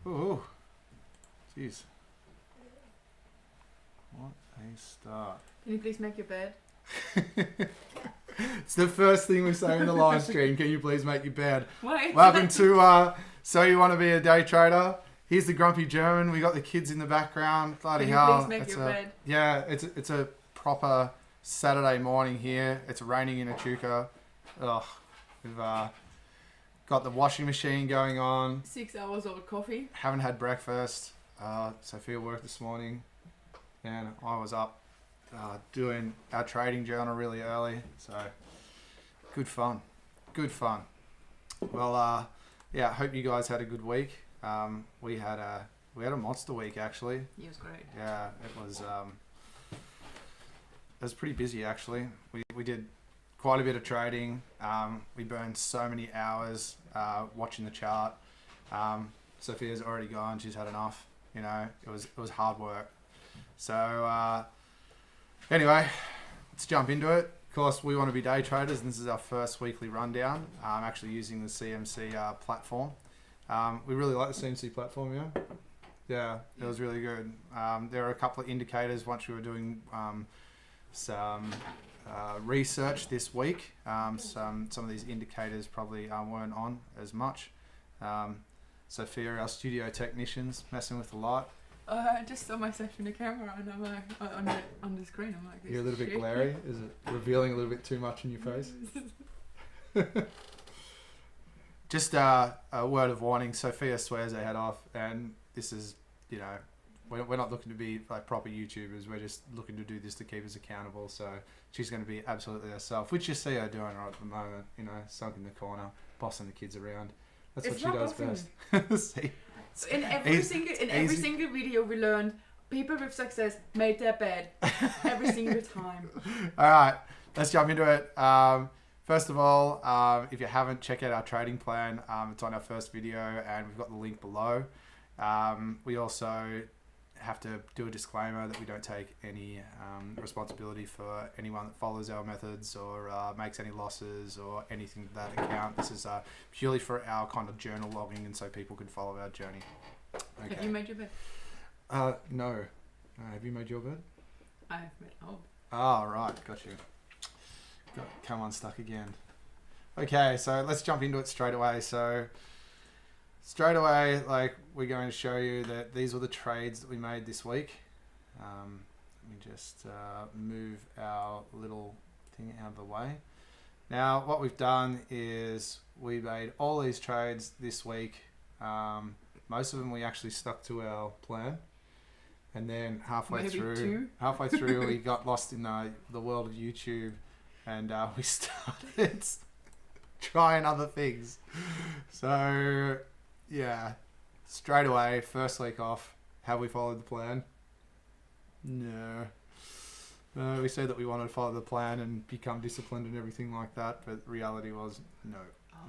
Ooh. Jeez. What a start. Can you please make your bed? It's the first thing we say in the live stream. Can you please make your bed? Wait. Welcome to So You Want to Be a Day Trader. Here's the grumpy German. We got the kids in the background. Bloody Can hell. you please make your bed? Yeah, it's a proper Saturday morning here. It's raining in Echuca. Ugh. We've got the washing machine going on. 6 hours of coffee. Haven't had breakfast. Sophia worked this morning. And I was up doing our trading journal really early. So, good fun. Good fun. Well, yeah, I hope you guys had a good week. We had a monster week, actually. It was great. Yeah, it was pretty busy, actually. We did quite a bit of trading. We burned so many hours watching the chart. Sophia's already gone. She's had enough. You know, it was hard work. So anyway, let's jump into it. Of course, we want to be day traders, and this is our first weekly rundown. I'm actually using the CMC platform. We really like the CMC platform, yeah? Yeah, it was really good. There are a couple of indicators once we were doing some research this week. Some of these indicators probably weren't on as much. Sophia, our studio technicians, messing with the light. I just saw myself in the camera and I'm like, on the screen, I'm like, You're a little bit glary? Is it revealing a little bit too much in your face? Just a word of warning, Sophia swears her head off, and this is, you know, we're not looking to be like proper YouTubers, we're just looking to do this to keep us accountable, so she's going to be absolutely herself, which you see her doing right at the moment, you know, sunk in the corner, bossing the kids around. That's what she does best. See? In every single video we learned, people with success made their bed every single time. All right, let's jump into it. First of all, if you haven't, check out our trading plan. It's on our first video, and we've got the link below. We also have to do a disclaimer that we don't take any responsibility for anyone that follows our methods or makes any losses or anything to that account. This is purely for our kind of journal logging, and so people can follow our journey. Okay. Have you made your bed? No. Have you made your bed? I have made. Oh. Oh, right. Got you. Come unstuck again. Okay, so let's jump into it straight away. So straight away, like, we're going to show you that these were the trades that we made this week. Let me just move our little thing out of the way. Now, what we've done is we made all these trades this week. Most of them we actually stuck to our plan. And then halfway through, we got lost in the world of YouTube, and we started trying other things. So, yeah, straight away, first week off, have we followed the plan? No. We said that we wanted to follow the plan and become disciplined and everything like that, but the reality was no.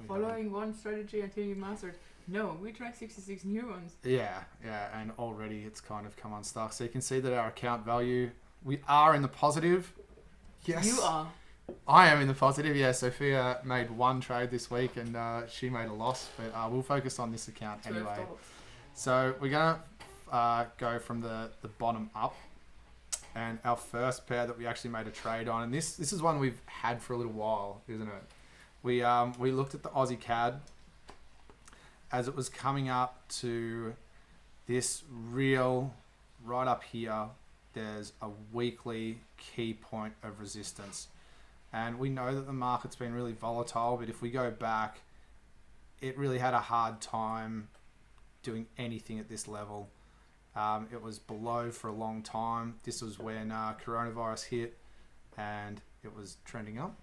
Following one strategy until you mastered. No, we tried 66 new ones. Yeah, and already it's kind of come unstuck. So you can see that our account value, we are in the positive. Yes. You are. I am in the positive, yeah. Sophia made one trade this week, and she made a loss, but we'll focus on this account anyway. So we're going to go from the bottom up, and our first pair that we actually made a trade on, and this is one we've had for a little while, isn't it? We looked at the Aussie CAD as it was coming up to this real, right up here, there's a weekly key point of resistance. And we know that the market's been really volatile, but if we go back, it really had a hard time doing anything at this level. It was below for a long time. This was when coronavirus hit and it was trending up.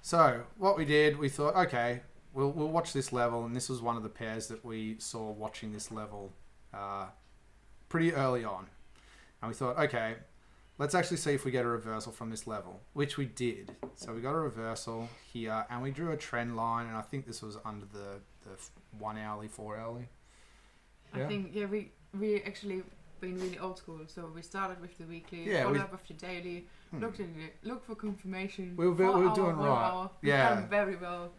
So what we did, we thought, okay, we'll watch this level, and this was one of the pairs that we saw watching this level pretty early on. And we thought, okay, let's actually see if we get a reversal from this level, which we did. So we got a reversal here, and we drew a trend line, and I think this was under the 1 hourly, 4 hourly. Yeah? I think, yeah, we actually been really old school. So we started with the weekly, Yeah, followed up with the daily, looked for confirmation. We were doing right. We've Yeah. done very well.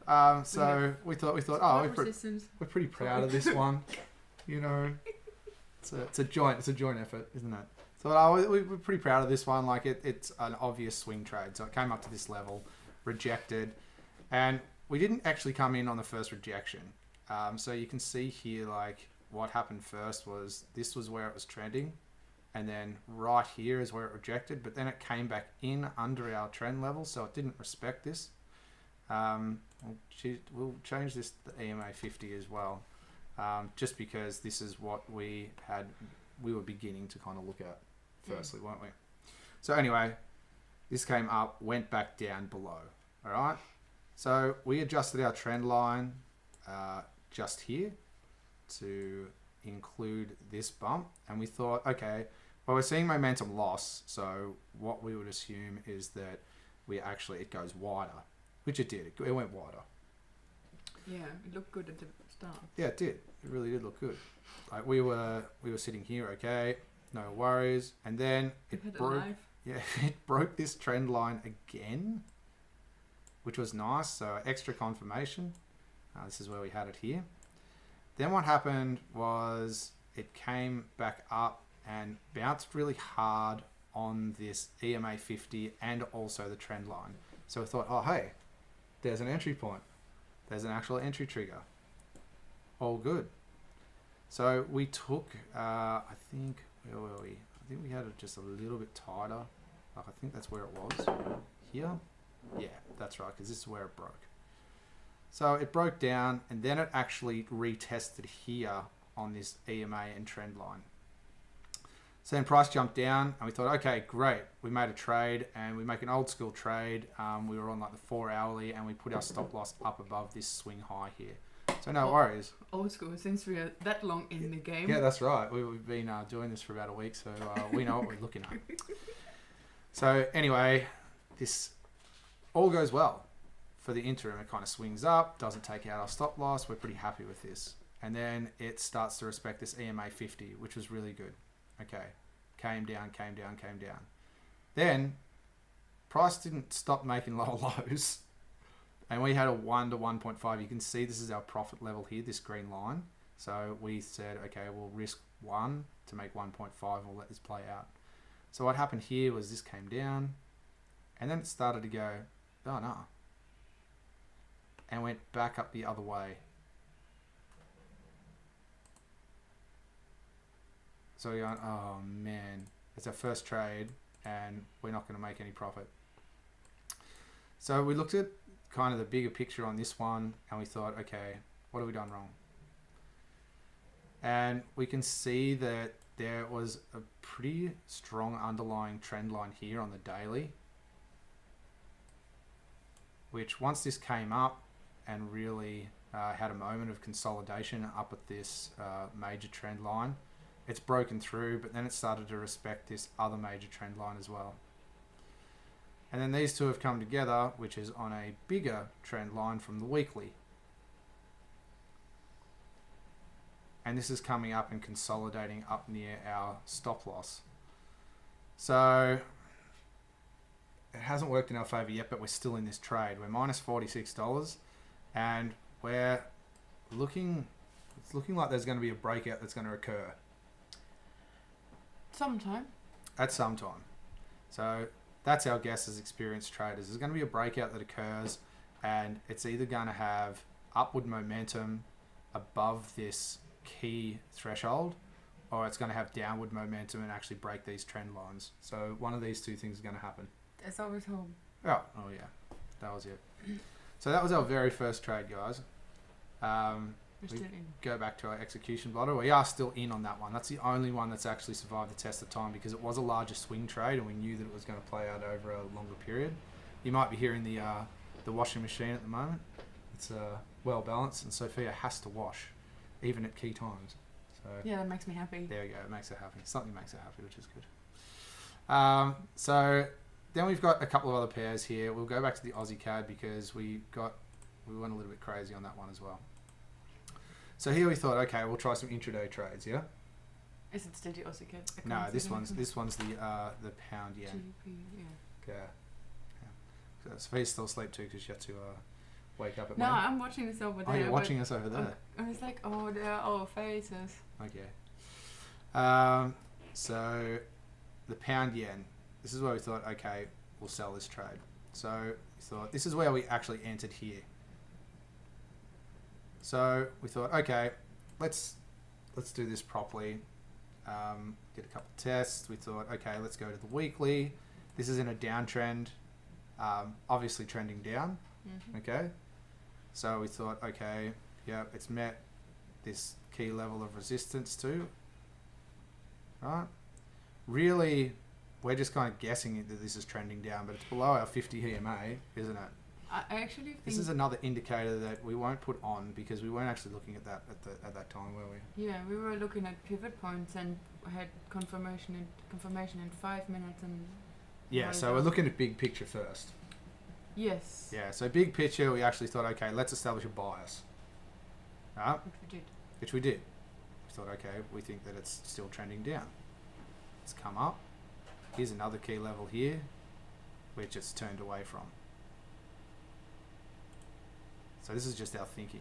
So we thought, we're pretty proud of this one. You know, it's a joint effort, isn't it? So we're pretty proud of this one. Like it's an obvious swing trade. So it came up to this level, rejected, and we didn't actually come in on the first rejection. So you can see here, like what happened first was this was where it was trending, and then right here is where it rejected, but then it came back in under our trend level, so it didn't respect this. We'll change this to the EMA 50 as well, just because this is what we were beginning to kind of look at firstly, weren't we? So anyway, this came up, went back down below. All right, so we adjusted our trend line just here to include this bump, and we thought, okay, well, we're seeing momentum loss, so what we would assume is that it goes wider, which it did. It went wider. Yeah, it looked good at the start. Yeah, it did. It really did look good. Like we were sitting here, okay, no worries, and then it broke. Yeah, it broke this trend line again, which was nice. So extra confirmation. This is where we had it here. Then what happened was it came back up and bounced really hard on this EMA 50 and also the trend line. So we thought, oh, hey, there's an entry point. There's an actual entry trigger. All good. So we took, I think, where were we? I think we had it just a little bit tighter. Like, I think that's where it was. Here? Yeah, that's right, because this is where it broke. So it broke down, and then it actually retested here on this EMA and trend line. So then price jumped down, and we thought, okay, great. We made a trade, and we make an old school trade. We were on like the 4 hourly, and we put our stop loss up above this swing high here. So no worries. Old school, since we are that long in the game. Yeah, that's right. We've been doing this for about a week, so we know what we're looking at. So anyway, this all goes well. For the interim, it kind of swings up, doesn't take out our stop loss. We're pretty happy with this. And then it starts to respect this EMA 50, which was really good. Okay, came down. Then price didn't stop making lower lows. And we had a 1 to 1.5. You can see this is our profit level here, this green line. So we said, okay, we'll risk 1 to make 1.5 and we'll let this play out. So what happened here was this came down and then it started to go, oh no. And went back up the other way. So you're going, oh man, it's our first trade and we're not going to make any profit. So we looked at kind of the bigger picture on this one and we thought, okay, what have we done wrong? And we can see that there was a pretty strong underlying trend line here on the daily, which once this came up and really had a moment of consolidation up at this major trend line, it's broken through, but then it started to respect this other major trend line as well. And then these two have come together, which is on a bigger trend line from the weekly. And this is coming up and consolidating up near our stop loss. So it hasn't worked in our favor yet, but we're still in this trade. We're minus $46 and it's looking like there's going to be a breakout that's going to occur. At some time. So that's our guess as experienced traders. There's going to be a breakout that occurs and it's either going to have upward momentum above this key threshold or it's going to have downward momentum and actually break these trend lines. So one of these two things is going to happen. That's always home. Oh yeah. That was it. So that was our very first trade, guys. We go back to our execution blotter. We are still in on that one. That's the only one that's actually survived the test of time because it was a larger swing trade and we knew that it was going to play out over a longer period. You might be hearing the washing machine at the moment. It's well balanced and Sophia has to wash even at key times. So yeah, that makes me happy. There we go. It makes her happy. Something makes her happy, which is good. So then we've got a couple of other pairs here. We'll go back to the Aussie CAD because we went a little bit crazy on that one as well. So here we thought, okay, we'll try some intraday trades, yeah? Is it still the Aussie cat? No, this one's the pound yen. GBP, yeah. So Sophia's still asleep too because she had to wake up at No, 1. I'm watching this over there. Oh, you're watching us over there. I was like, oh, there are our faces. Okay. So the pound yen. This is where we thought, okay, we'll sell this trade. So we thought this is where we actually entered here. So we thought, okay, let's do this properly. Did a couple of tests. We thought, okay, let's go to the weekly. This is in a downtrend, obviously trending down. Okay. So we thought, okay, yeah, it's met this key level of resistance too. Right. Really, we're just kind of guessing that this is trending down, but it's below our 50 EMA, isn't it? I actually think This is another indicator that we won't put on because we weren't actually looking at that at that time, were we? Yeah, we were looking at pivot points and had confirmation in 5 minutes and. Yeah, so we're looking at big picture first. Yes. Yeah, so big picture, we actually thought, okay, let's establish a bias. Right? Which we did. We thought, okay, we think that it's still trending down. It's come up. Here's another key level here, which it's turned away from. So this is just our thinking.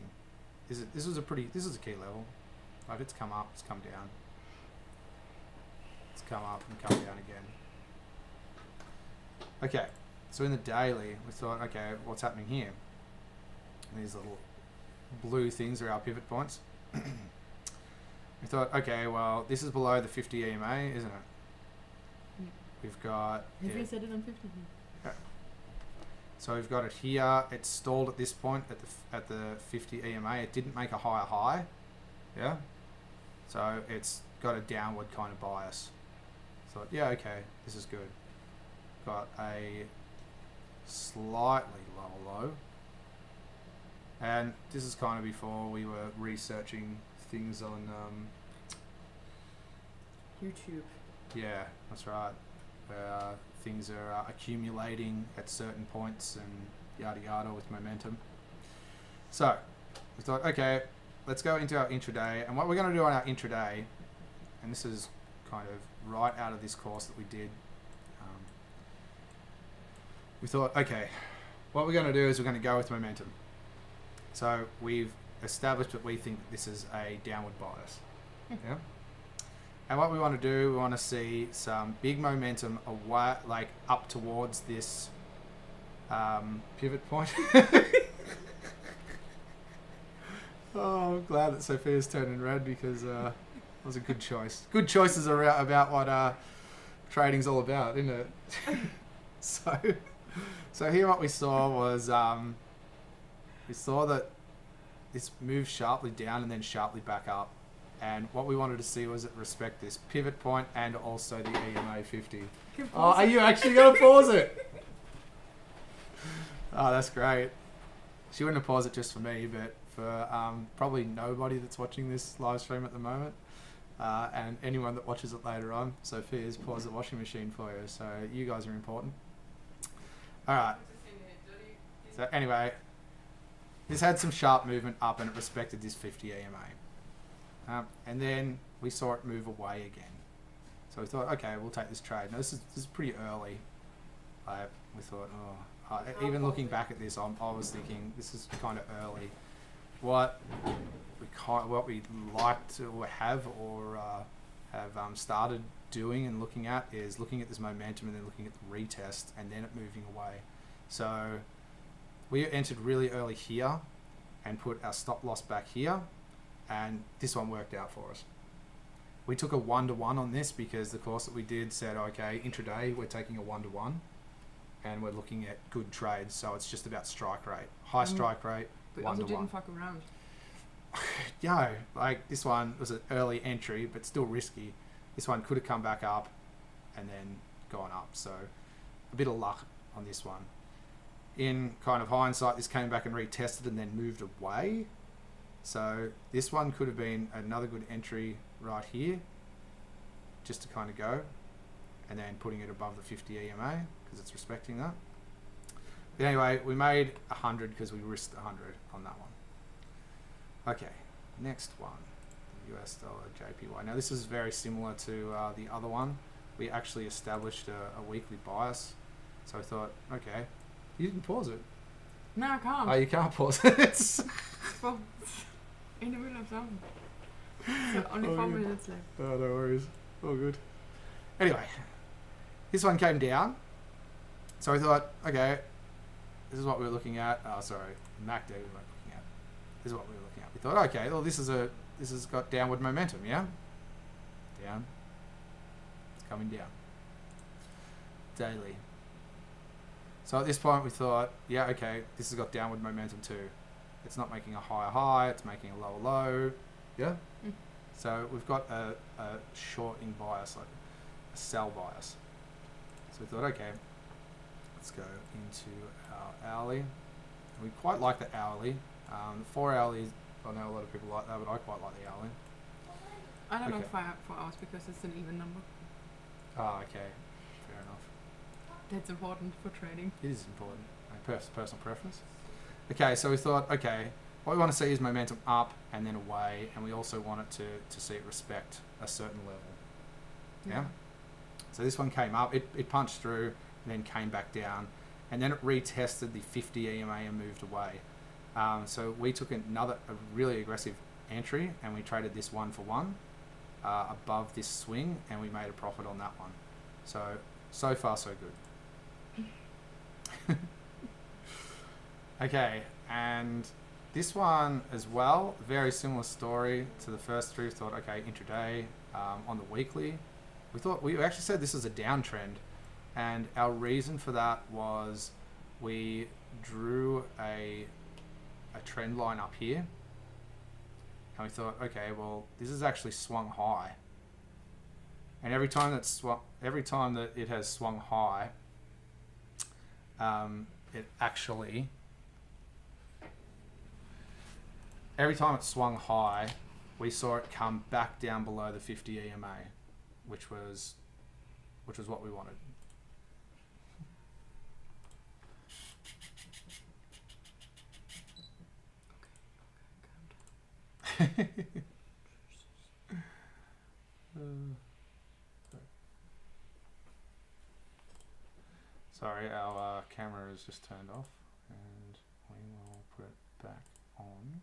This is a key level. Right, it's come up, it's come down. It's come up and come down again. Okay, so in the daily, we thought, okay, what's happening here? And these little blue things are our pivot points. We thought, okay, well, this is below the 50 EMA, isn't it? Yeah. We've got... Have we set it on 50? Okay. So we've got it here. It's stalled at this point at the 50 EMA. It didn't make a higher high. Yeah. So it's got a downward kind of bias. Thought, yeah, okay, this is good. Got a slightly lower low. And this is kind of before we were researching things on YouTube. Yeah, that's right. Where things are accumulating at certain points and yada yada with momentum. So we thought, okay, let's go into our intraday. And what we're going to do on our intraday, and this is kind of right out of this course that we did, we thought, okay, what we're going to do is we're going to go with momentum. So we've established that we think this is a downward bias. Yeah. And what we want to do, we want to see some big momentum away, like up towards this pivot point. Oh, I'm glad that Sophia's turning red because that was a good choice. Good choices about what trading's all about, isn't it? So here what we saw was we saw that this moved sharply down and then sharply back up. And what we wanted to see was it respect this pivot point and also the EMA 50. Oh, are you actually going to pause it? Oh, that's great. She wouldn't have paused it just for me, but for probably nobody that's watching this live stream at the moment. And anyone that watches it later on. Sophia's paused the washing machine for you, so you guys are important. Alright. So anyway, this had some sharp movement up and it respected this 50 EMA. And then we saw it move away again. So we thought, okay, we'll take this trade. Now this is pretty early. We thought, even looking back at this, I was thinking this is kind of early. What we'd like to have or have started doing and looking at is looking at this momentum and then looking at the retest and then it moving away. So we entered really early here and put our stop loss back here. And this one worked out for us. We took a 1-to-1 on this because the course that we did said, okay, intraday, we're taking a 1-to-1 and we're looking at good trades. So it's just about strike rate, high strike rate, 1-to-1. But also didn't fuck around. Yeah, like this one was an early entry, but still risky. This one could have come back up and then gone up. So a bit of luck on this one. In kind of hindsight, this came back and retested and then moved away. So this one could have been another good entry right here, just to kind of go, and then putting it above the 50 EMA because it's respecting that. But anyway, we made 100 because we risked 100 on that one. Okay, next one. US dollar JPY. Now this is very similar to the other one. We actually established a weekly bias. So I thought, okay, you didn't pause it. No, I can't. Oh, you can't pause it. It's in the middle of something. So only 4 minutes left. Oh, no worries. All good. Anyway, this one came down. So I thought, okay, this is what we were looking at. Oh, sorry, MACD we weren't looking at. This is what we were looking at. We thought, okay, well, this has got downward momentum, yeah? Down. It's coming down. Daily. So at this point we thought, yeah, okay, this has got downward momentum too. It's not making a higher high, it's making a lower low. Yeah? Mm. So we've got a shorting bias, like a sell bias. So we thought, okay, let's go into our hourly. And we quite like the hourly. The 4 hourly, I know a lot of people like that, but I quite like the hourly. I don't Okay. know 4 hours because it's an even number. Oh, okay. Fair enough. That's important for trading. It is important. Personal preference. Okay, so we thought, okay, what we want to see is momentum up and then away, and we also want it to see it respect a certain level. Yeah? So this one came up, it punched through and then came back down, and then it retested the 50 EMA and moved away. So we took a really aggressive entry and we traded this 1-for-1 above this swing, and we made a profit on that one. So far so good. Okay, and this one as well, very similar story to the first three. We thought, okay, intraday, on the weekly, we actually said this is a downtrend, and our reason for that was we drew a trend line up here, and we thought, okay, well, this is actually swung high, and every time that it has swung high, every time it swung high, we saw it come back down below the 50 EMA, which was what we wanted. Sorry, our camera is just turned off, and we will put it back on.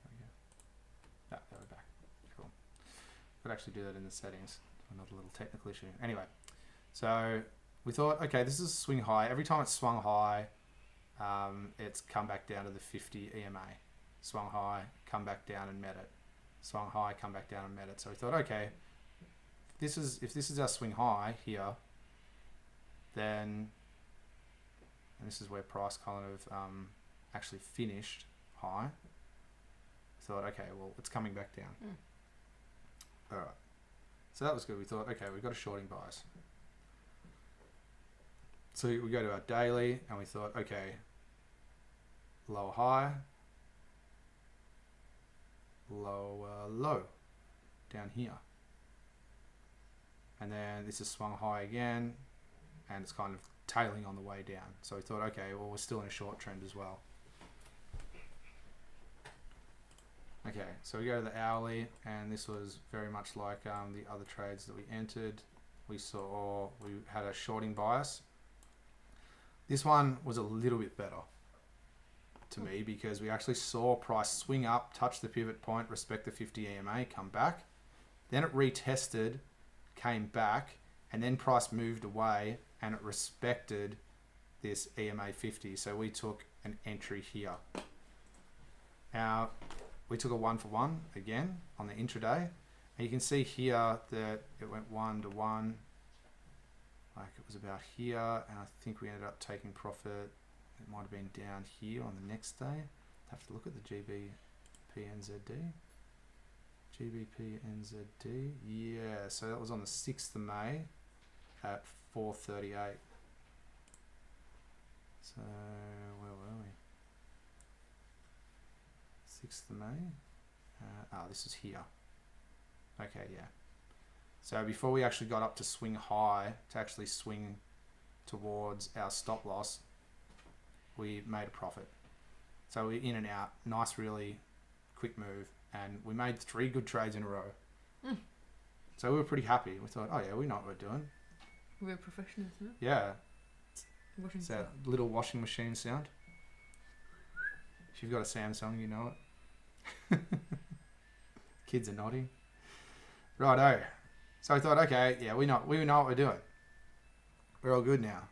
There we go. Ah, there we're back. Cool. Could actually do that in the settings. Another little technical issue. Anyway, so we thought, okay, this is a swing high. Every time it's swung high, it's come back down to the 50 EMA. Swung high, come back down and met it. Swung high, come back down and met it. So we thought, okay, if this is our swing high here, then, and this is where price kind of actually finished high. Thought, okay, well, it's coming back down. All right, so that was good. We thought, okay, we've got a shorting bias. So we go to our daily, and we thought, okay, lower high, lower low, down here. And then this is swung high again, and it's kind of tailing on the way down. So we thought, okay, well, we're still in a short trend as well. Okay, so we go to the hourly, and this was very much like the other trades that we entered. We had a shorting bias. This one was a little bit better to me because we actually saw price swing up, touch the pivot point, respect the 50 EMA, come back. Then it retested, came back, and then price moved away and it respected this EMA 50. So we took an entry here. Now, we took a 1-for-1 again on the intraday. And you can see here that it went 1-to-1. Like it was about here, and I think we ended up taking profit. It might have been down here on the next day. I'd have to look at the GBPNZD. GBPNZD, yeah, so that was on the 6th of May at 4:38. So, where were we? 6th of May? This is here. Okay, yeah. So before we actually got up to swing high, to actually swing towards our stop loss, we made a profit. So we're in and out. Nice, really quick move. And we made 3 good trades in a row. Mm. So we were pretty happy. We thought, oh yeah, we know what we're doing. We're professionals, huh? Yeah. Washing It's that little washing machine sound. If you've got a Samsung, you know it. Kids are nodding. Righto. So I thought, okay, yeah, we know what we're doing. We're all good now.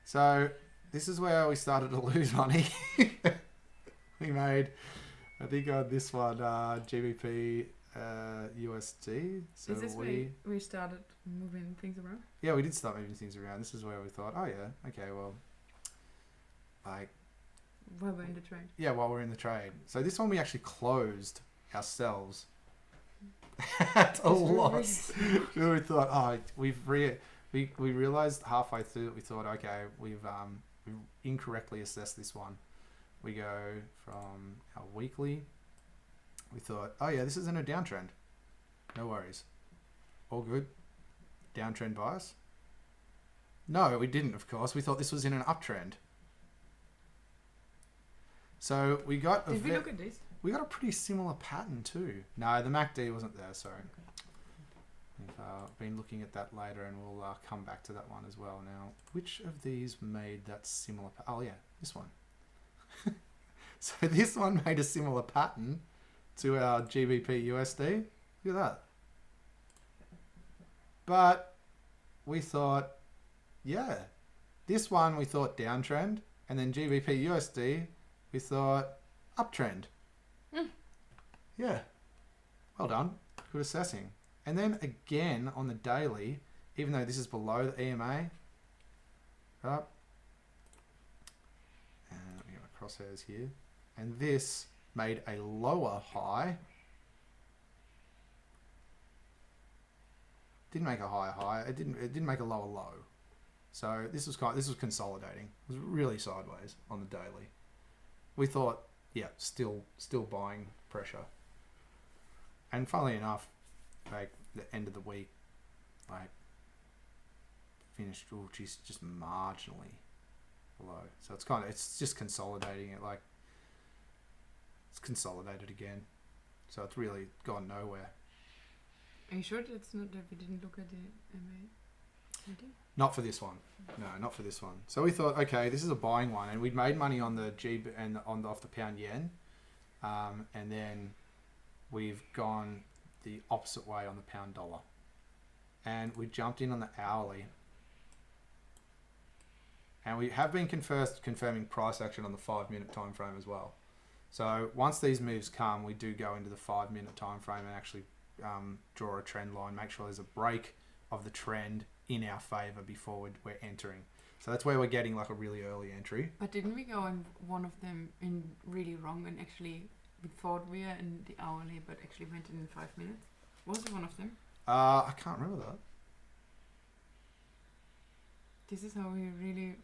So this is where we started to lose money. We made, I think on this one, GBP USD. So is this where we started moving things around? Yeah, we did start moving things around. This is where we thought, oh yeah, okay, well, like, while we're in the trade. yeah, while we're in the trade. So this one we actually closed ourselves at a loss. We thought, oh, we realized halfway through that we thought, okay, we've incorrectly assessed this one. We go from our weekly. We thought, oh yeah, this is in a downtrend. No worries. All good. Downtrend bias. No, we didn't, of course. We thought this was in an uptrend. So we got Did we look at this? We got a pretty similar pattern too. No, the MACD wasn't there, sorry. We've been looking at that later and we'll come back to that one as well. Now, which of these made that similar oh yeah, this one. So this one made a similar pattern to our GBP USD. Look at that. But we thought, yeah, this one we thought downtrend, and then GBP USD we thought uptrend. Yeah, well done, good assessing. And then again on the daily, even though this is below the EMA, up, and let me get my crosshairs here, and this made a lower high. Didn't make a higher high. It didn't make a lower low. So this was consolidating. It was really sideways on the daily. We thought, yeah, still buying pressure. And funnily enough, like the end of the week, like finished, oh geez, just marginally below. So it's just consolidating it, like it's consolidated again. So it's really gone nowhere. Are you sure that's not that we didn't look at the MA? Not for this one. No, not for this one. So we thought, okay, this is a buying one, and we'd made money on the G and off the pound yen, and then we've gone the opposite way on the pound dollar, and we jumped in on the hourly, and we have been confirming price action on the 5-minute time frame as well. So once these moves come, we do go into the 5-minute time frame and actually draw a trend line, make sure there's a break of the trend in our favor before we're entering. So that's where we're getting like a really early entry. But didn't we go in one of them in really wrong and actually we thought we were in the hourly but actually went in 5 minutes? Was it one of them? I can't remember that. This is how we really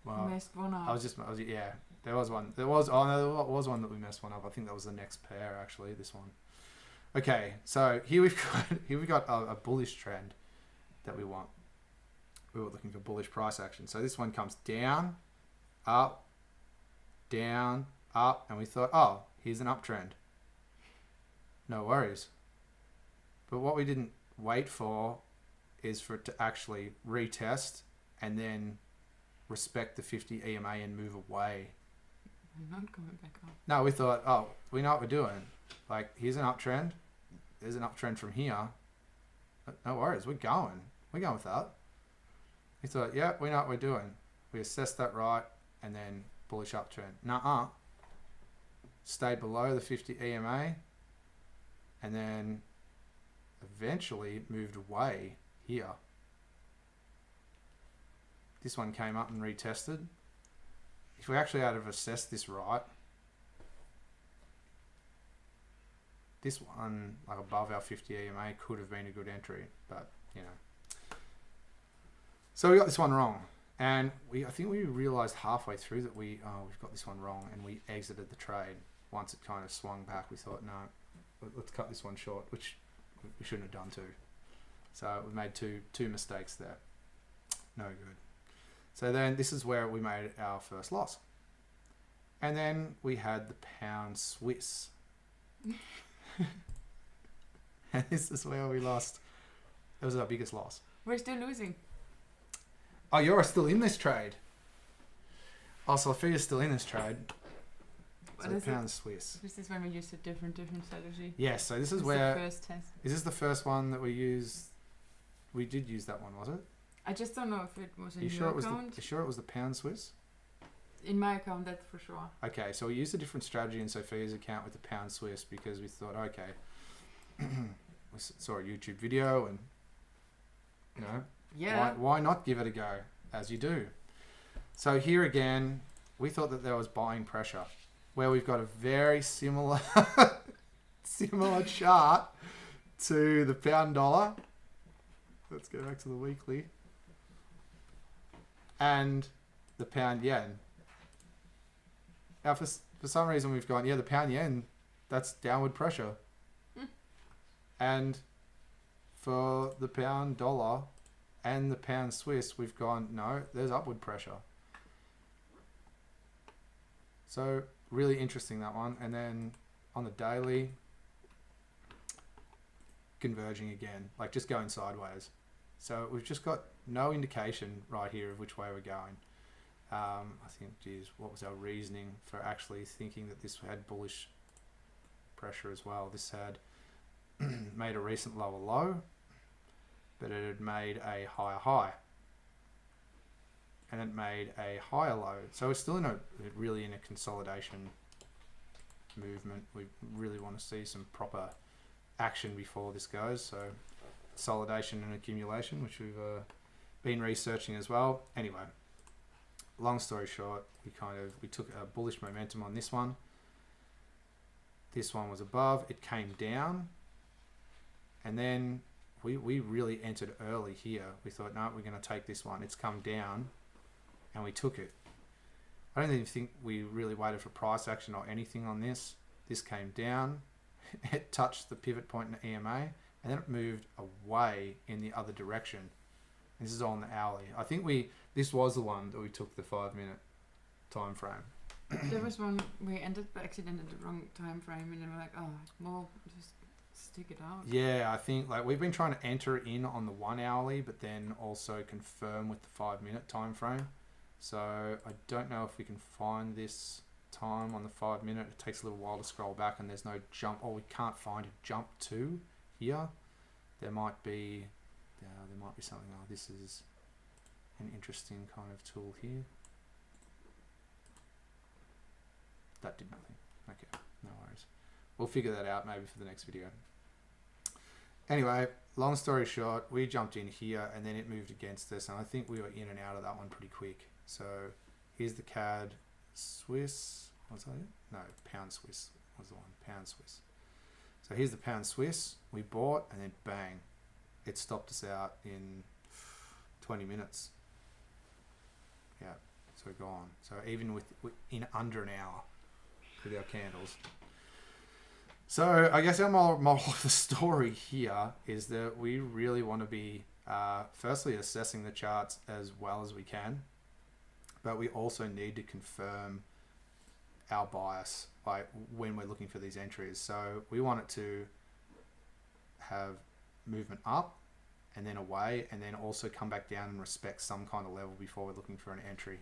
messed one up. Yeah, there was one. There was one that we messed one up. I think that was the next pair actually, this one. Okay, so here we've got a bullish trend that we want. We were looking for bullish price action. So this one comes down, up, and we thought, oh, here's an uptrend. No worries. But what we didn't wait for is for it to actually retest and then respect the 50 EMA and move away. I'm not going back up. No, we thought, oh, we know what we're doing. Like, here's an uptrend. There's an uptrend from here. No worries, we're going with that. We thought, yeah, we know what we're doing. We assessed that right, and then bullish uptrend. Nuh-uh. Stayed below the 50 EMA, and then eventually moved away here. This one came up and retested. If we actually had to assess this right, this one, like above our 50 EMA, could have been a good entry, but you know. So we got this one wrong, and I think we realized halfway through that we've got this one wrong, and we exited the trade. Once it kind of swung back, we thought, no, let's cut this one short, which we shouldn't have done too. So we made two mistakes there. No good. So then this is where we made our first loss. And then we had the pound Swiss. And this is where we lost. That was our biggest loss. We're still losing. Oh, you're still in this trade. Oh, so Sophia's still in this trade. So What is pound it? Swiss. This is when we used a different strategy. Yes, so this is It's where... the first test. Is this the first one that we used? We did use that one, was it? I just don't know if it was in You your sure it was account. you sure it was the pound Swiss? In my account, that's for sure. Okay, so we used a different strategy in Sophia's account with the pound Swiss because we thought, okay, we saw a YouTube video and, you know, Yeah. why not give it a go, as you do. So here again, we thought that there was buying pressure, where we've got a very similar similar chart to the pound dollar. Let's go back to the weekly. And the pound yen. Now, for some reason, we've gone, yeah, the pound yen, that's downward pressure. And for the pound dollar and the pound Swiss, we've gone, no, there's upward pressure. So, really interesting, that one. And then on the daily, converging again, like just going sideways. So we've just got no indication right here of which way we're going. I think, geez, what was our reasoning for actually thinking that this had bullish pressure as well? This had made a recent lower low, but it had made a higher high. And it made a higher low. So we're still really in a consolidation movement. We really want to see some proper action before this goes. So consolidation and accumulation, which we've been researching as well. Anyway, long story short, we took a bullish momentum on this one. This one was above, it came down, and then we really entered early here. We thought, no, we're going to take this one. It's come down, and we took it. I don't even think we really waited for price action or anything on this. This came down, it touched the pivot point in the EMA, and then it moved away in the other direction. This is all in the hourly. I think this was the one that we took the 5-minute time frame. There was one we ended by accident at the wrong time frame, and then we're like, oh, well, just stick it out. Yeah, I think like we've been trying to enter in on the 1 hourly, but then also confirm with the 5-minute time frame. So I don't know if we can find this time on the 5-minute. It takes a little while to scroll back, and there's no jump. Oh, we can't find a jump to here. There might be something. Oh, this is an interesting kind of tool here. That did nothing. Okay, no worries. We'll figure that out maybe for the next video. Anyway, long story short, we jumped in here and then it moved against us, and I think we were in and out of that one pretty quick. So here's the CAD Swiss. Was that it? No, pound Swiss was the one. Pound Swiss. So here's the pound Swiss. We bought, and then bang, it stopped us out in 20 minutes. Yeah, so gone. So even in under an hour with our candles. So I guess our moral of the story here is that we really want to be firstly assessing the charts as well as we can, but we also need to confirm our bias when we're looking for these entries. So we want it to have movement up and then away, and then also come back down and respect some kind of level before we're looking for an entry.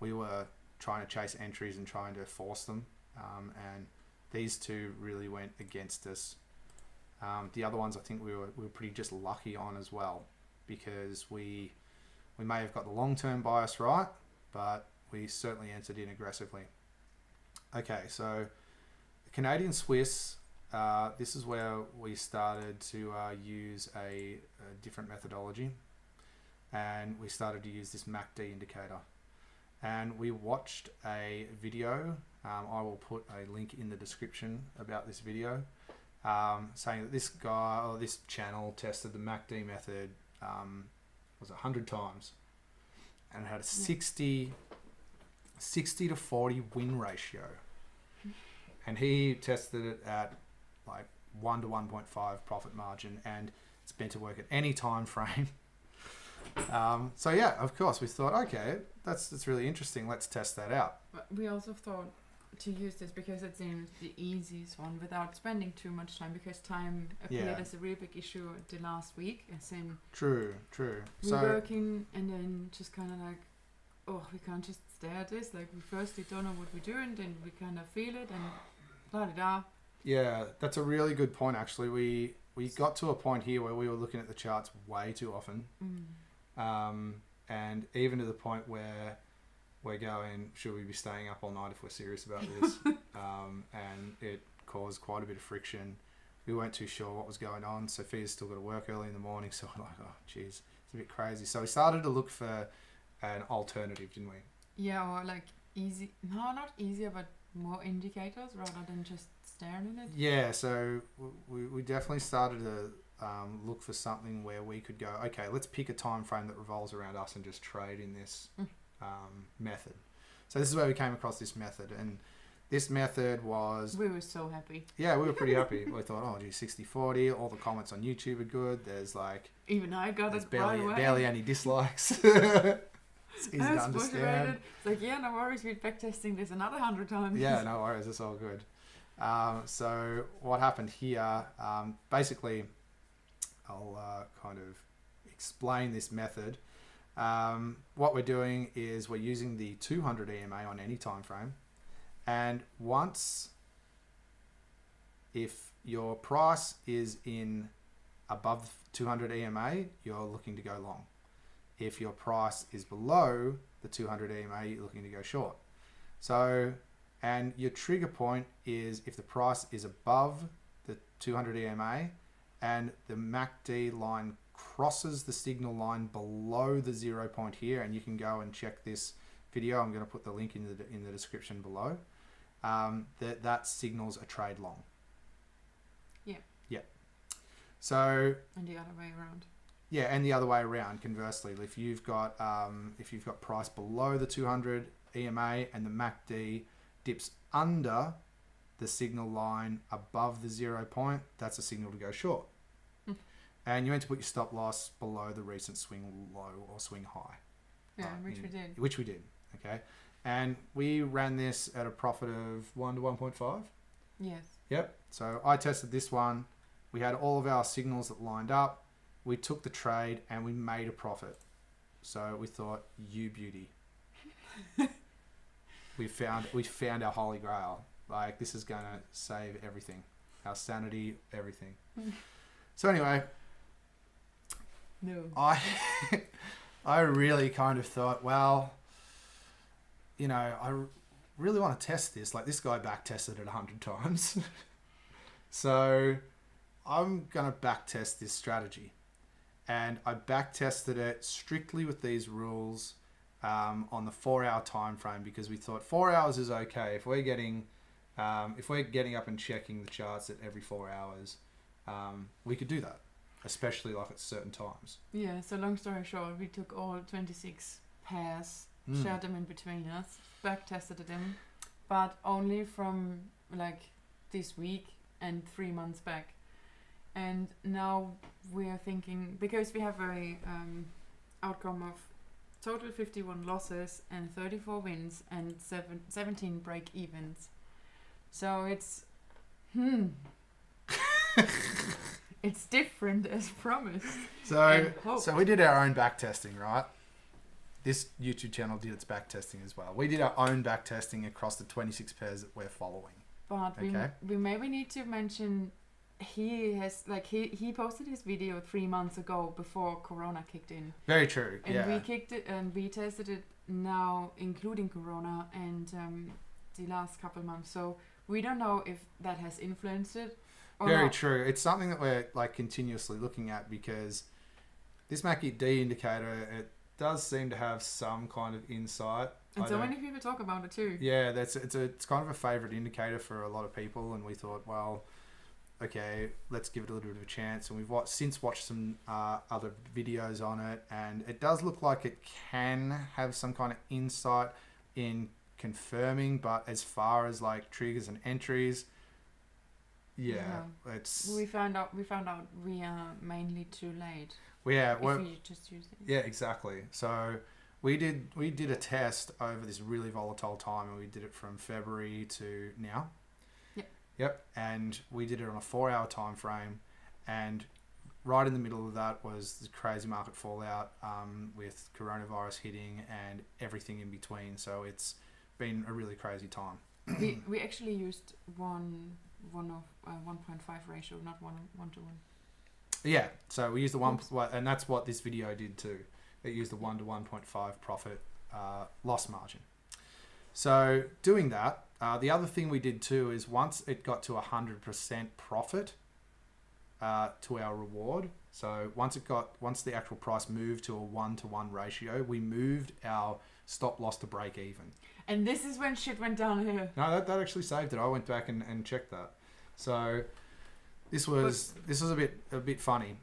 We were trying to chase entries and trying to force them, and these two really went against us. The other ones I think we were pretty just lucky on as well, because we may have got the long-term bias right, but we certainly entered in aggressively. Okay, so the Canadian Swiss, this is where we started to use a different methodology, and we started to use this MACD indicator. And we watched a video, I will put a link in the description about this video, saying that this guy or this channel tested the MACD method was 100 times, and it had a 60 to 40 win ratio, and he tested it at like 1 to 1.5 profit margin, and it's meant to work at any time frame. So yeah, of course, we thought, okay, that's really interesting. Let's test that out. But we also thought to use this because it seems the easiest one without spending too much time, because time appeared as a real big issue the last week, as in True. we're So working and then just kind of like, oh, we can't just stare at this. Like, we firstly don't know what we're doing, then we kind of feel it and da-da-da. yeah, that's a really good point. Actually, we got to a point here where we were looking at the charts way too often, and even to the point where we're going, should we be staying up all night if we're serious about this? And it caused quite a bit of friction. We weren't too sure what was going on. Sophia's still got to work early in the morning, so we're like, oh, geez, it's a bit crazy. So we started to look for an alternative, didn't we? Yeah, or like not easier, but more indicators rather than just staring at it. Yeah, so we definitely started to look for something where we could go, okay, let's pick a time frame that revolves around us and just trade in this method. So this is where we came across this method, and this method was... We were so happy. Yeah, we were pretty happy. We thought, oh, gee, 60-40, all the comments on YouTube are good. There's like... Even I got it right away. Barely any dislikes. It's easy to understand. It's like, yeah, no worries, we're backtesting this another 100 times. Yeah, no worries, it's all good. So what happened here, basically, I'll kind of explain this method. What we're doing is we're using the 200 EMA on any time frame, and if your price is in above 200 EMA, you're looking to go long. If your price is below the 200 EMA, you're looking to go short. So, and your trigger point is if the price is above the 200 EMA and the MACD line crosses the signal line below the 0 point here, and you can go and check this video. I'm going to put the link in the description below. That signals a trade long. Yeah. So. And the other way around. Yeah, and the other way around. Conversely, if you've got price below the 200 EMA and the MACD dips under the signal line above the 0 point, that's a signal to go short. And you meant to put your stop loss below the recent swing low or swing high. Yeah, which we did. Which we did. Okay, and we ran this at a profit of 1 to 1.5. Yes. Yep. So I tested this one. We had all of our signals that lined up. We took the trade and we made a profit. So we thought, you beauty. we found our holy grail. Like, this is going to save everything. Our sanity, everything. So anyway, no. I really kind of thought, well, you know, I really want to test this. Like, this guy back tested it 100 times. So I'm going to back test this strategy. And I back tested it strictly with these rules on the 4-hour time frame, because we thought 4 hours is okay. If we're getting up and checking the charts at every 4 hours, we could do that, especially like at certain times. Yeah, so long story short, we took all 26 pairs, shared them in between us, back tested them, but only from like this week and 3 months back. And now we are thinking, because we have a outcome of total 51 losses and 34 wins and 17 break evens. So it's it's different as promised. So we did our own back testing, right? This YouTube channel did its back testing as well. We did our own back testing across the 26 pairs that we're following. But we maybe need to mention, he posted his video 3 months ago before Corona kicked in. Very true. And we kicked it and we tested it now, including Corona and the last couple months. So we don't know if that has influenced it or Very not. true. It's something that we're like continuously looking at, because this MACD indicator, it does seem to have some kind of insight. And so many people talk about it too. Yeah, it's kind of a favorite indicator for a lot of people, and we thought, well, okay, let's give it a little bit of a chance. And we've since watched some other videos on it, and it does look like it can have some kind of insight in confirming, but as far as like triggers and entries, it's we found out we are mainly too late. Yeah, if you just use it. yeah, exactly. So we did a test over this really volatile time, and we did it from February to now. Yep. And we did it on a 4-hour time frame, and right in the middle of that was the crazy market fallout with coronavirus hitting and everything in between. So it's been a really crazy time. we actually used 1.5 ratio, not 1 to 1. Yeah, so we used the one, and that's what this video did too. It used the 1 to 1.5 profit loss margin. So doing that, the other thing we did too is once it got to 100% profit to our reward. So once the actual price moved to a 1 to 1 ratio, we moved our stop loss to break even. And this is when shit went down here. No, that actually saved it. I went back and checked that. So this was a bit funny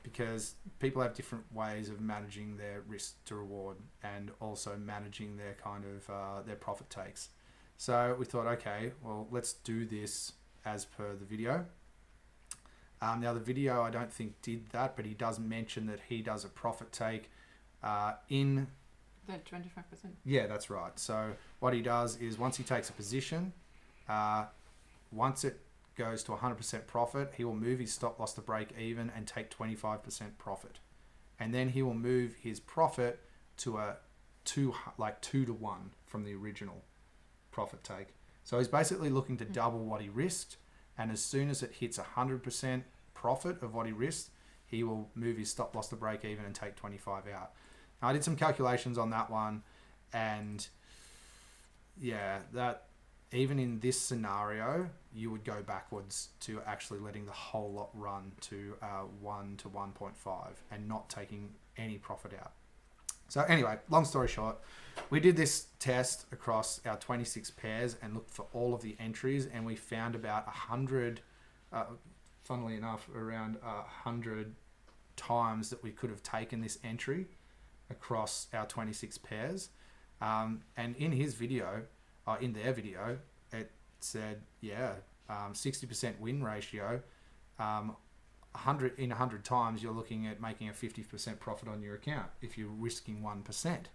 because people have different ways of managing their risk to reward and also managing their kind of their profit takes. So we thought, okay, well, let's do this as per the video. Now the video I don't think did that, but he does mention that he does a profit take in that 25%. Yeah, that's right. So what he does is once he takes a position, once it goes to 100% profit, he will move his stop loss to break even and take 25% profit. And then he will move his profit to a 2 to 1 from the original profit take. So he's basically looking to double what he risked, and as soon as it hits 100% profit of what he risked, he will move his stop loss to break even and take 25 out. Now, I did some calculations on that one, and yeah, that even in this scenario, you would go backwards to actually letting the whole lot run to 1 to 1.5 and not taking any profit out. So anyway, long story short, we did this test across our 26 pairs and looked for all of the entries, and we found about 100, funnily enough, around 100 times that we could have taken this entry across our 26 pairs. And in his video, in their video, it said, 60% win ratio. 100 times, you're looking at making a 50% profit on your account if you're risking 1%.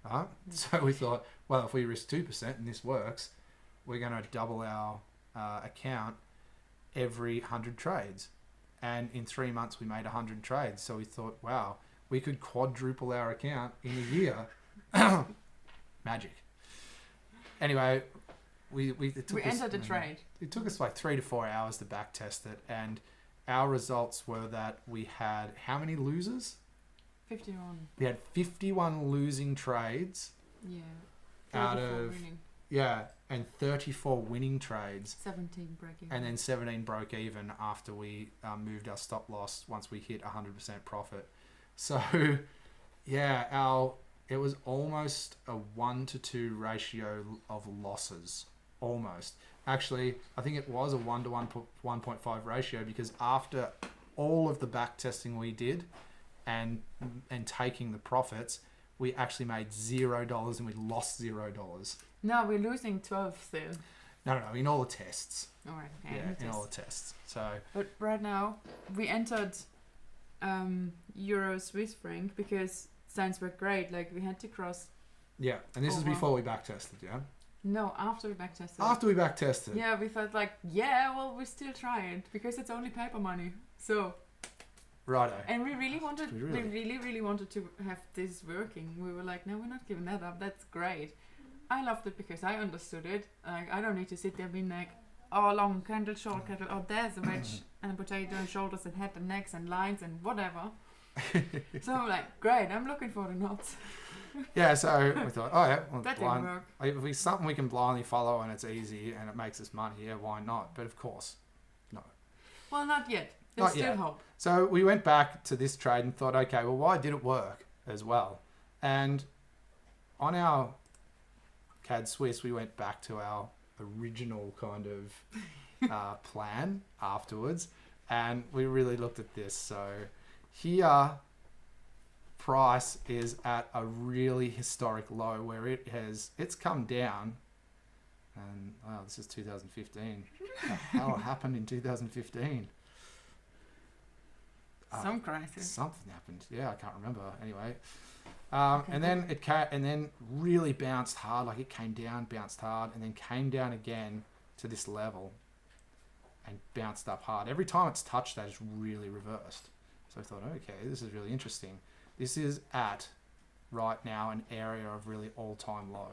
Right? So we thought, well, if we risk 2% and this works, we're going to double our account every 100 trades. And in 3 months, we made 100 trades. So we thought, wow, we could quadruple our account in a year. Magic. Anyway, we entered the trade. It took us like 3 to 4 hours to back test it, and our results were that we had how many losers? 51. We had 51 losing trades. Yeah. Out of winning. and 34 winning trades. 17 break even. And then 17 broke even after we moved our stop loss once we hit 100% profit. So yeah, it was almost a 1 to 2 ratio of losses. Almost. Actually, I think it was a 1 to 1.5 ratio, because after all of the back testing we did and taking the profits, we actually made $0 and we lost $0. No, we're losing 12 still. No, in all the tests. All right. Yeah, in all the tests. So. But right now, we entered Euro Swiss franc because signs were great. Like, we had to cross. Yeah, and this is before we back tested, yeah? No, after we back tested. After we back tested. Yeah, we felt like, we still try it because it's only paper money. So. Righto. And we really wanted to have this working. We were like, no, we're not giving that up. That's great. I loved it because I understood it. Like, I don't need to sit there being like, oh, long candle, short candle, oh, there's a wedge and a potato and shoulders and head and necks and lines and whatever. So I'm like, great, I'm looking for the knots. Yeah, so we thought, well, that didn't work. If it's something we can blindly follow and it's easy and it makes us money, yeah, why not? But of course, no. Well, not yet. There's still hope. So we went back to this trade and thought, okay, well, why did it work as well? And on our CAD Swiss, we went back to our original kind of plan afterwards, and we really looked at this. So here, price is at a really historic low where it's come down, and wow, this is 2015. What the hell happened in 2015? Some crisis. Something happened. Yeah, I can't remember. Anyway, and then and then really bounced hard. Like it came down, bounced hard, and then came down again to this level, and bounced up hard. Every time it's touched that, it's really reversed. So I thought, okay, this is really interesting. This is at right now an area of really all-time low,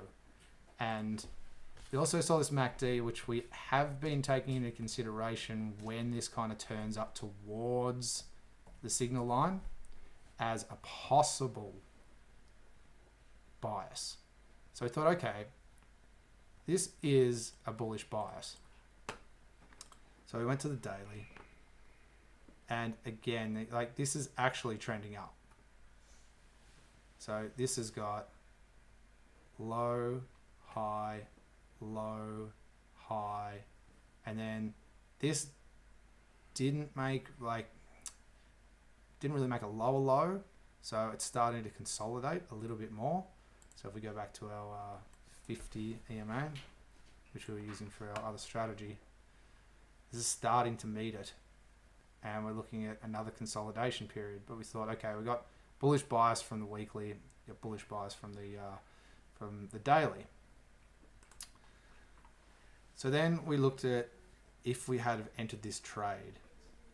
and we also saw this MACD, which we have been taking into consideration when this kind of turns up towards the signal line as a possible bias. So I thought, okay, this is a bullish bias. So we went to the daily, and again, like this is actually trending up. So this has got low, high, low, high, and then this didn't really make a lower low, so it's starting to consolidate a little bit more. So if we go back to our 50 EMA, which we were using for our other strategy, this is starting to meet it, and we're looking at another consolidation period. But we thought, okay, we got bullish bias from the weekly, bullish bias from the daily. So then we looked at if we had entered this trade,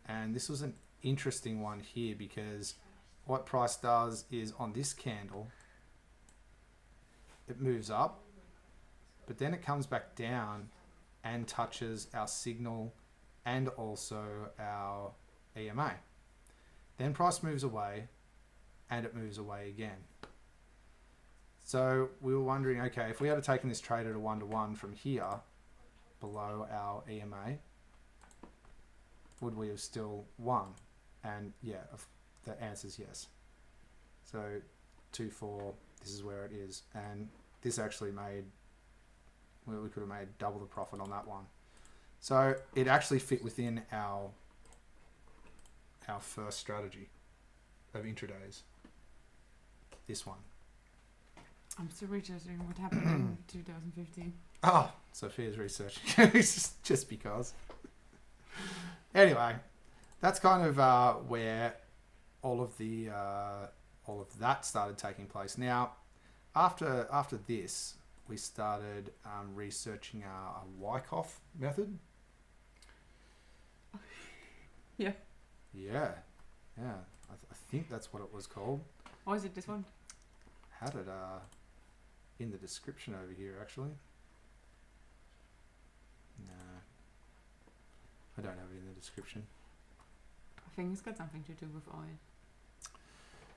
and this was an interesting one here because what price does is on this candle it moves up, but then it comes back down and touches our signal and also our EMA. Then price moves away and it moves away again. So we were wondering, okay, if we had taken this trade at a 1-to-1 from here below our EMA, would we have still won? And yeah, the answer is yes. So 2-4, this is where it is, and this actually made, well, we could have made double the profit on that one. So it actually fit within our first strategy of intradays. This one. I'm still researching what happened in 2015. Oh, Sophia's researching. just because. Anyway, that's kind of where all of that started taking place. Now, after this, we started researching our Wyckoff method. Yeah. Yeah. I think that's what it was called. Or is it this one? Had it in the description over here, actually. No, I don't have it in the description. I think it's got something to do with oil.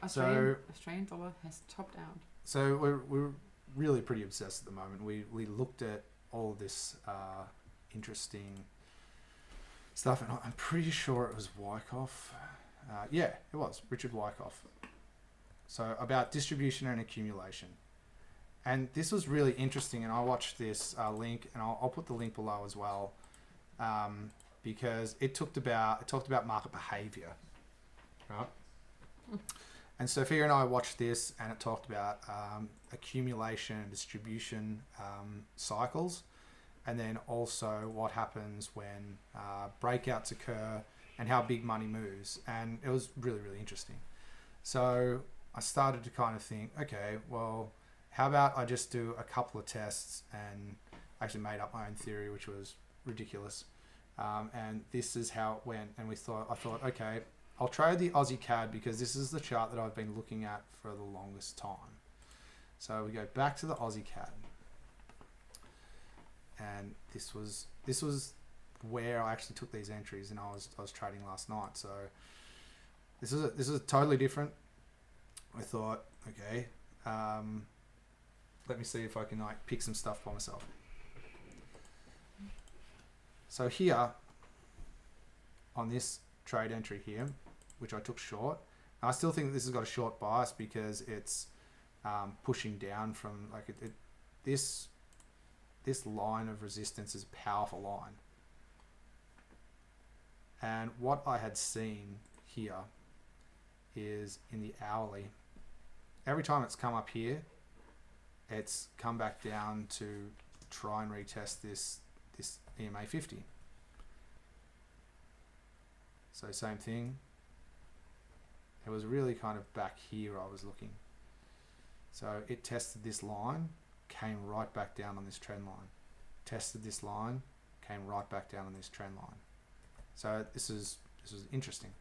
Australian dollar has topped out. So we're really pretty obsessed at the moment. We looked at all this interesting stuff, and I'm pretty sure it was Wyckoff. Yeah, it was Richard Wyckoff. So about distribution and accumulation. And this was really interesting, and I watched this link, and I'll put the link below as well, because it talked about market behavior, right? And Sophia and I watched this, and it talked about accumulation and distribution cycles, and then also what happens when breakouts occur and how big money moves. And it was really, really interesting. So I started to kind of think, okay, well, how about I just do a couple of tests, and actually made up my own theory, which was ridiculous. And this is how it went. And I thought, okay, I'll trade the Aussie CAD because this is the chart that I've been looking at for the longest time. So we go back to the Aussie CAD, and this was where I actually took these entries, and I was trading last night. So this is totally different. I thought, okay, let me see if I can pick some stuff by myself. So here on this trade entry here, which I took short, I still think that this has got a short bias because it's pushing down from this line of resistance is a powerful line. And what I had seen here is in the hourly, every time it's come up here, it's come back down to try and retest this EMA 50. So same thing, It was really kind of back here I was looking. So it tested this line, came right back down on this trend line. Tested this line, came right back down on this trend line. So this is interesting.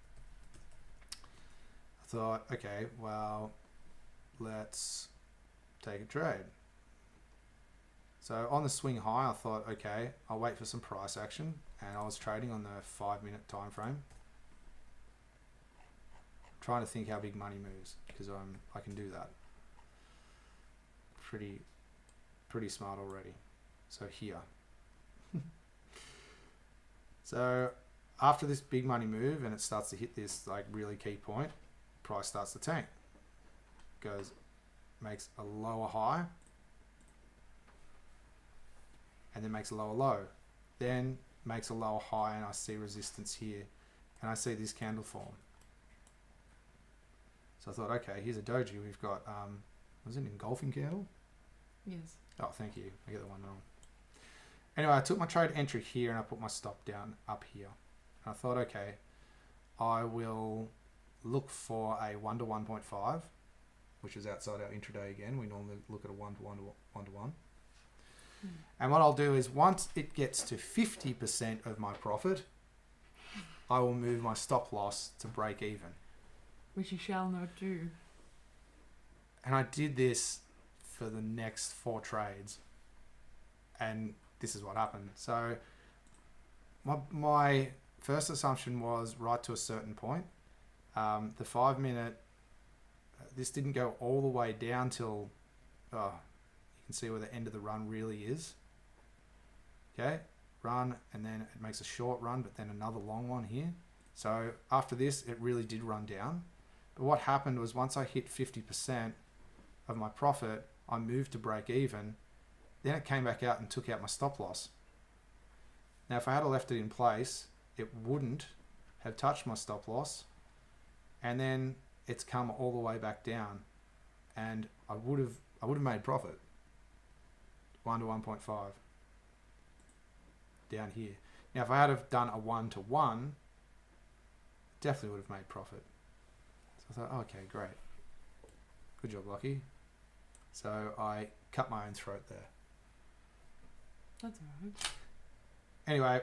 I thought, okay, well, let's take a trade. So on the swing high, I thought, okay, I'll wait for some price action, and I was trading on the 5-minute time frame, trying to think how big money moves, because I can do that. Pretty smart already. So here. So after this big money move and it starts to hit this like really key point, price starts to tank. Makes a lower high, and then makes a lower low, then makes a lower high, and I see resistance here, and I see this candle form. So I thought, okay, here's a doji. We've got was it an engulfing candle? Yes. Oh, thank you. I get the one wrong. Anyway, I took my trade entry here and I put my stop down up here. And I thought, okay, I will look for a 1 to 1.5, which is outside our intraday again. We normally look at a 1 to 1 to 1 to 1. And what I'll do is once it gets to 50% of my profit, I will move my stop loss to break even. Which you shall not do. And I did this for the next 4 trades. And this is what happened. So my first assumption was right to a certain point. The 5-minute, this didn't go all the way down till, you can see where the end of the run really is. Okay, run, and then it makes a short run, but then another long one here. So after this, it really did run down. But what happened was once I hit 50% of my profit, I moved to break even. Then it came back out and took out my stop loss. Now, if I had left it in place, it wouldn't have touched my stop loss. And then it's come all the way back down. And I would have made profit. 1 to 1.5. Down here. Now, if I had have done a 1 to 1, definitely would have made profit. So I thought, okay, great. Good job, Lucky. So I cut my own throat there. That's alright. Anyway,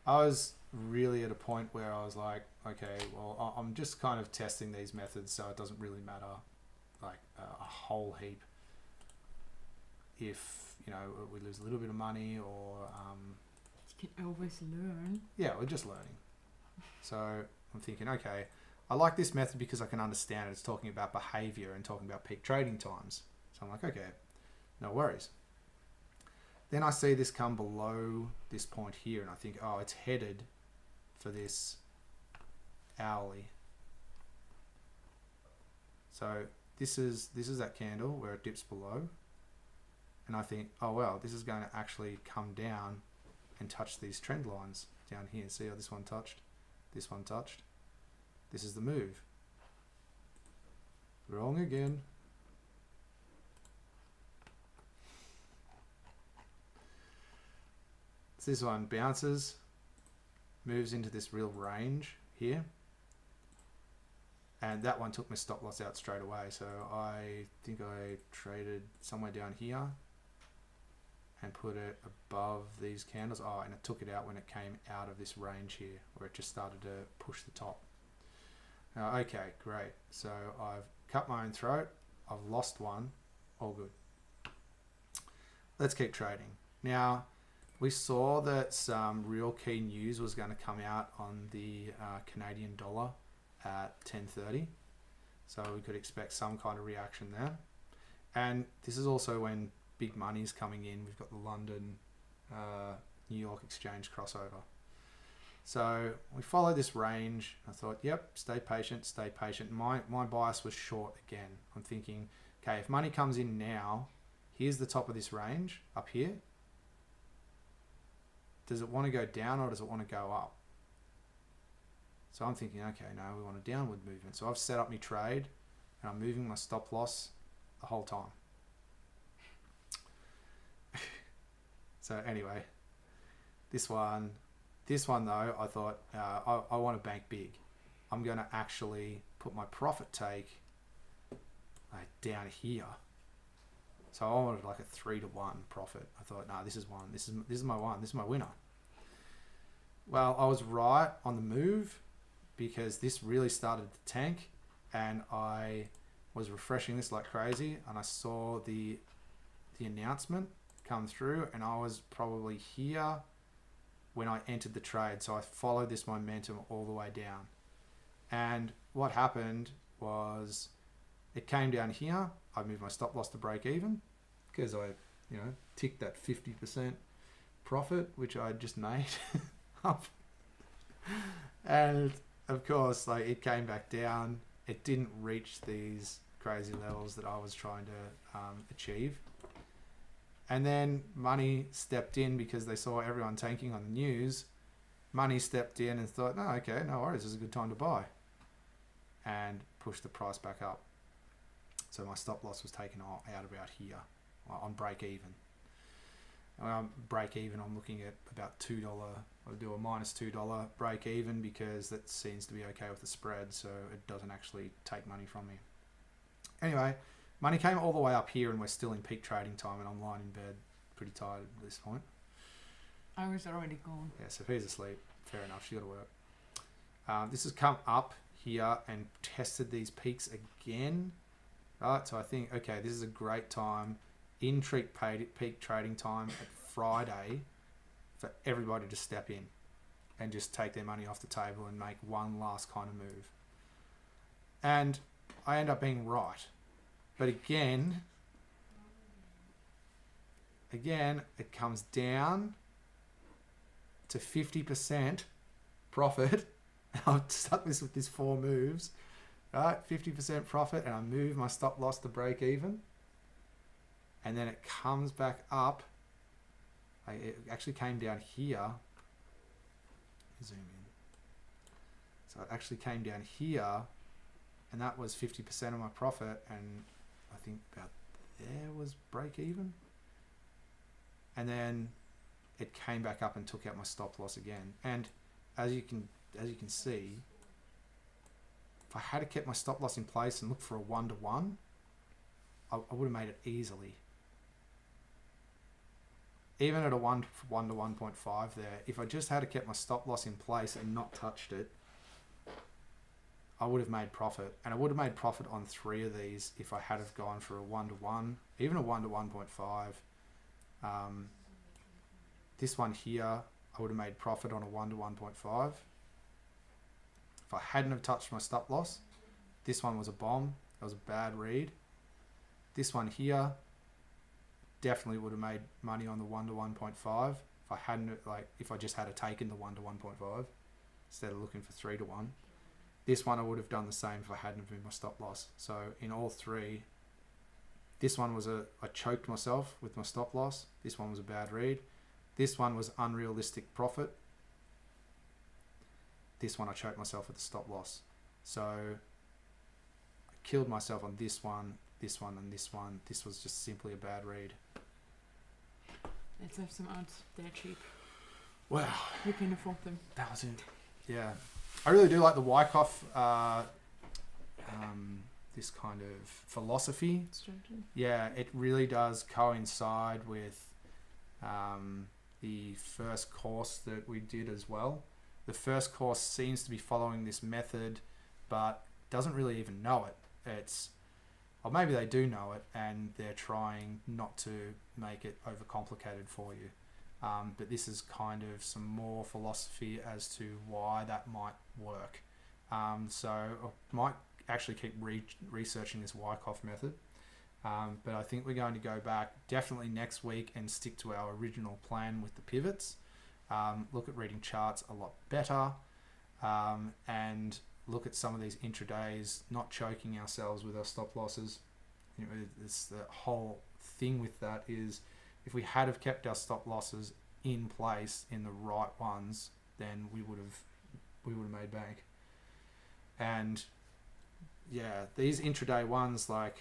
I was really at a point where I was like, okay, well, I'm just kind of testing these methods, so it doesn't really matter like a whole heap if, you know, we lose a little bit of money or... you can always learn. Yeah, we're just learning. So I'm thinking, okay, I like this method because I can understand it. It's talking about behavior and talking about peak trading times. So I'm like, okay, no worries. Then I see this come below this point here and I think, oh, it's headed for this hourly. So this is that candle where it dips below. And I think, oh, well, this is going to actually come down and touch these trend lines down here. See how this one touched? This one touched. This is the move. Wrong again. This one bounces, moves into this real range here, and that one took my stop loss out straight away. So I think I traded somewhere down here and put it above these candles. Oh, and it took it out when it came out of this range here where it just started to push the top. Okay, great. So I've cut my own throat. I've lost one. All good. Let's keep trading. Now, we saw that some real key news was going to come out on the Canadian dollar at 10:30. So we could expect some kind of reaction there. And this is also when big money's coming in. We've got the London, New York exchange crossover. So we followed this range. I thought, yep, stay patient, stay patient. My bias was short again. I'm thinking, okay, if money comes in now, here's the top of this range up here. Does it want to go down or does it want to go up? So I'm thinking, okay, no, we want a downward movement. So I've set up my trade and I'm moving my stop loss the whole time. So anyway, this one though, I thought, I want to bank big. I'm going to actually put my profit take down here. So I wanted like a 3-to-1 profit. I thought, no, this is one. This is my one. This is my winner. Well, I was right on the move because this really started to tank, and I was refreshing this like crazy, and I saw the announcement come through, and I was probably here when I entered the trade. So I followed this momentum all the way down. And what happened was it came down here. I moved my stop loss to break even because I, ticked that 50% profit, which I just made up. And of course, like, it came back down. It didn't reach these crazy levels that I was trying to achieve. And then money stepped in because they saw everyone tanking on the news. Money stepped in and thought, no, okay, no worries, this is a good time to buy. And pushed the price back up. So my stop loss was taken out about here on break even. Break even, I'm looking at about $2. I'll do a -$2 break even because that seems to be okay with the spread, so it doesn't actually take money from me. Anyway, money came all the way up here, and we're still in peak trading time, and I'm lying in bed pretty tired at this point. I was already gone. Yeah, Sophia's asleep. Fair enough, she got to work. This has come up here and tested these peaks again. Right, so I think, okay, this is a great time in peak trading time at Friday for everybody to step in and just take their money off the table and make one last kind of move. And I end up being right. But again, it comes down to 50% profit. I've stuck this with these 4 moves, right? 50% profit, and I move my stop loss to break even. And then it comes back up. It actually came down here. Zoom in. So it actually came down here, and that was 50% of my profit, and I think about there was break even. And then it came back up and took out my stop loss again. And as you can see, if I had kept my stop loss in place and looked for a 1-to-1, I would have made it easily. Even at a 1 to 1.5 there, if I just had kept my stop loss in place and not touched it, I would have made profit. And I would have made profit on 3 of these if I had have gone for a 1-to-1, even a 1 to 1.5. This one here, I would have made profit on a 1 to 1.5. If I hadn't have touched my stop loss, this one was a bomb. That was a bad read. This one here, definitely would have made money on the 1 to 1.5 if I just had taken the 1 to 1.5 instead of looking for 3 to 1. This one I would have done the same if I hadn't moved my stop loss. So in all 3, this one was I choked myself with my stop loss. This one was a bad read. This one was unrealistic profit. This one I choked myself with the stop loss. So I killed myself on this one, and this one. This was just simply a bad read. Let's have some odds. They're cheap. Wow. You can afford them. That was it. Yeah. I really do like the Wyckoff, this kind of philosophy. Strategy. Yeah, it really does coincide with the first course that we did as well. The first course seems to be following this method, but doesn't really even know it. Or maybe they do know it and they're trying not to make it overcomplicated for you. But this is kind of some more philosophy as to why that might work. So I might actually keep researching this Wyckoff method. But I think we're going to go back definitely next week and stick to our original plan with the pivots. Look at reading charts a lot better. And look at some of these intradays, not choking ourselves with our stop losses. It's the whole thing with that is if we had have kept our stop losses in place in the right ones, then we would have made bank. And yeah, these intraday ones, like,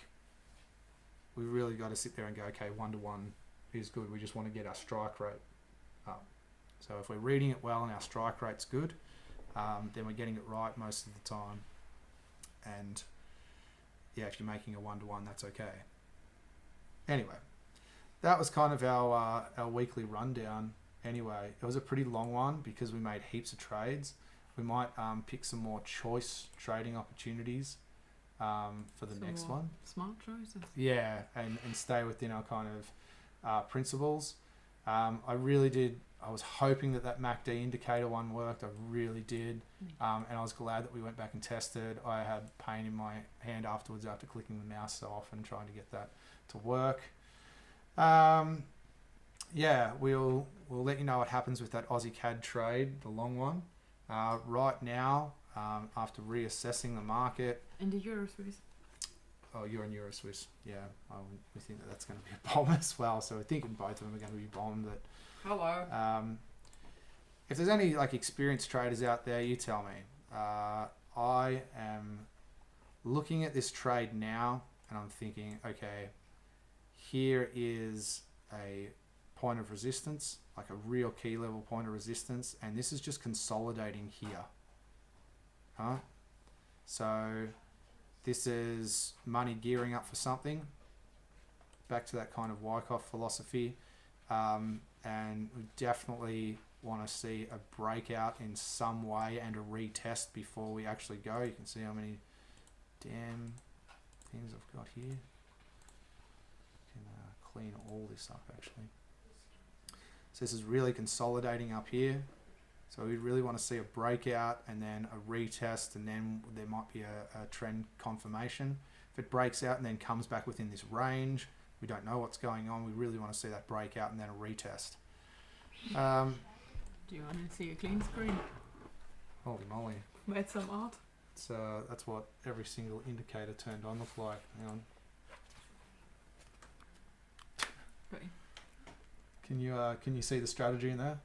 we really got to sit there and go, okay, 1-to-1 is good. We just want to get our strike rate up. So if we're reading it well and our strike rate's good, then we're getting it right most of the time. And yeah, if you're making a 1-to-1, that's okay. Anyway, that was kind of our weekly rundown. Anyway, it was a pretty long one because we made heaps of trades. We might pick some more choice trading opportunities for the next one. Smart choices. Yeah, and stay within our kind of principles. I really did. I was hoping that MACD indicator one worked. I really did. And I was glad that we went back and tested. I had pain in my hand afterwards after clicking the mouse so often trying to get that to work. Yeah, we'll let you know what happens with that Aussie CAD trade, the long one. Right now, after reassessing the market. And the Euro Swiss. Oh, you're in Euro Swiss. Yeah, we think that that's going to be a bomb as well. So we're thinking both of them are going to be bombed. But hello. If there's any like experienced traders out there, you tell me. I am looking at this trade now, and I'm thinking, okay, here is a point of resistance, like a real key level point of resistance, and this is just consolidating here. Huh? So this is money gearing up for something. Back to that kind of Wyckoff philosophy. And we definitely want to see a breakout in some way and a retest before we actually go. You can see how many damn things I've got here. Can clean all this up actually. So this is really consolidating up here. So we really want to see a breakout and then a retest, and then there might be a trend confirmation. If it breaks out and then comes back within this range, we don't know what's going on. We really want to see that breakout and then a retest. Do you want to see a clean screen? Holy moly. Made some art. So that's what every single indicator turned on looked like. Hang on. Okay. Can you see the strategy in there?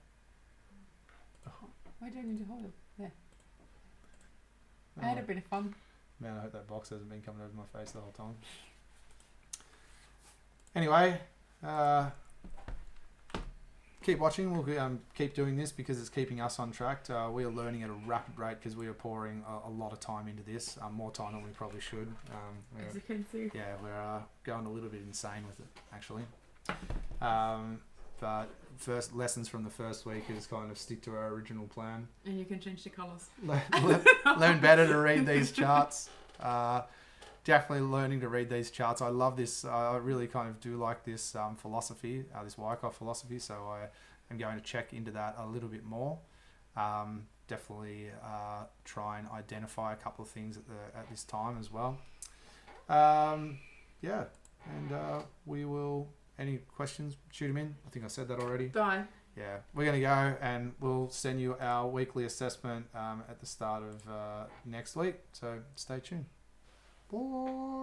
Why do I need to hold it? There. I had a bit of fun. Man, I hope that box hasn't been coming over my face the whole time. Anyway, keep watching. We'll keep doing this because it's keeping us on track. We are learning at a rapid rate because we are pouring a lot of time into this, more time than we probably should. As you can see. Yeah, we're going a little bit insane with it, actually. But first lessons from the first week is kind of stick to our original plan. And you can change the colors. Learn better to read these charts. Definitely learning to read these charts. I love this. I really kind of do like this philosophy, this Wyckoff philosophy. So I am going to check into that a little bit more. Definitely try and identify a couple of things at this time as well. Yeah, and we will. Any questions? Shoot them in. I think I said that already. Bye. Yeah, we're going to go and we'll send you our weekly assessment at the start of next week. So stay tuned. Bye.